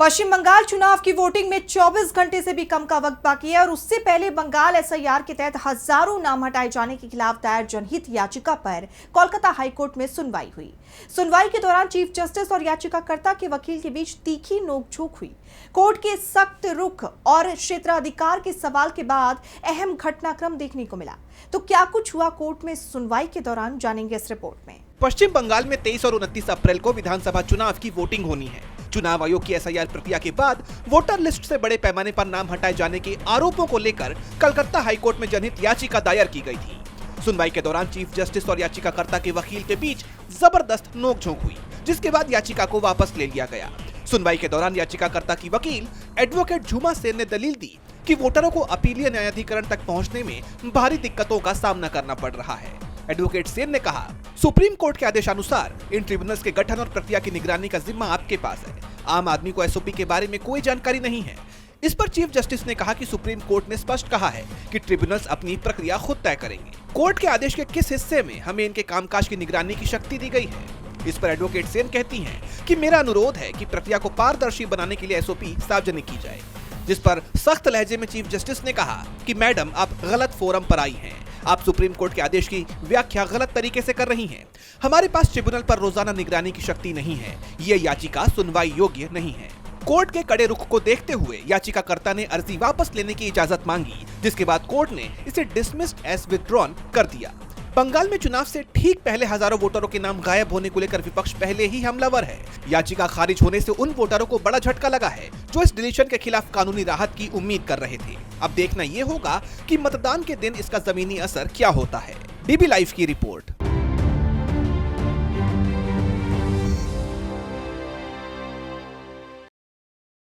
पश्चिम बंगाल चुनाव की वोटिंग में 24 घंटे से भी कम का वक्त बाकी है और उससे पहले बंगाल एसआईआर के तहत हजारों नाम हटाए जाने के खिलाफ दायर जनहित याचिका पर कोलकाता हाईकोर्ट में सुनवाई हुई। सुनवाई के दौरान चीफ जस्टिस और याचिकाकर्ता के वकील के बीच तीखी नोकझोंक हुई। कोर्ट के सख्त रुख और क्षेत्राधिकार के सवाल के बाद अहम घटनाक्रम देखने को मिला। तो क्या कुछ हुआ कोर्ट में सुनवाई के दौरान, जानेंगे इस रिपोर्ट में। पश्चिम बंगाल में 23 और 29 अप्रैल को विधानसभा चुनाव की वोटिंग होनी है। चुनाव आयोग की एसआईआर प्रक्रिया के बाद वोटर लिस्ट से बड़े पैमाने पर नाम हटाए जाने के आरोपों को लेकर कलकत्ता हाईकोर्ट में जनहित याचिका दायर की गई थी। सुनवाई के दौरान चीफ जस्टिस और याचिकाकर्ता के वकील के बीच जबरदस्त नोकझोंक हुई, जिसके बाद याचिका को वापस ले लिया गया। सुनवाई के दौरान याचिकाकर्ता की वकील एडवोकेट झुमा सेन ने दलील दी कि वोटरों को अपीलीय न्यायाधिकरण तक पहुंचने में भारी दिक्कतों का सामना करना पड़ रहा है। एडवोकेट सेन ने कहा, सुप्रीम कोर्ट के आदेशानुसार इन ट्रिब्यूनल्स के गठन और प्रक्रिया की निगरानी का जिम्मा आपके पास है। आम आदमी को एसओपी के बारे में कोई जानकारी नहीं है। इस पर चीफ जस्टिस ने कहा कि सुप्रीम कोर्ट ने स्पष्ट कहा है कि ट्रिब्यूनल्स अपनी प्रक्रिया खुद तय करेंगे। कोर्ट के आदेश के किस हिस्से में हमें इनके कामकाज की निगरानी की शक्ति दी गई है। इस पर एडवोकेट सेन कहती हैं कि मेरा अनुरोध है कि प्रक्रिया को पारदर्शी बनाने के लिए एसओपी सार्वजनिक की जाए। जिस पर सख्त लहजे में चीफ जस्टिस ने कहा कि मैडम, आप गलत फोरम पर आई हैं। आप सुप्रीम कोर्ट के आदेश की व्याख्या गलत तरीके से कर रही हैं। हमारे पास ट्रिब्यूनल पर रोजाना निगरानी की शक्ति नहीं है। ये याचिका सुनवाई योग्य नहीं है। कोर्ट के कड़े रुख को देखते हुए याचिकाकर्ता ने अर्जी वापस लेने की इजाजत मांगी, जिसके बाद कोर्ट ने इसे डिसमिस्ड एज विथड्रॉन कर दिया। बंगाल में चुनाव से ठीक पहले हजारों वोटरों के नाम गायब होने को लेकर विपक्ष पहले ही हमलावर है। याचिका खारिज होने से उन वोटरों को बड़ा झटका लगा है जो इस डिलीशन के खिलाफ कानूनी राहत की उम्मीद कर रहे थे। अब देखना ये होगा कि मतदान के दिन इसका जमीनी असर क्या होता है। डीबी लाइव की रिपोर्ट।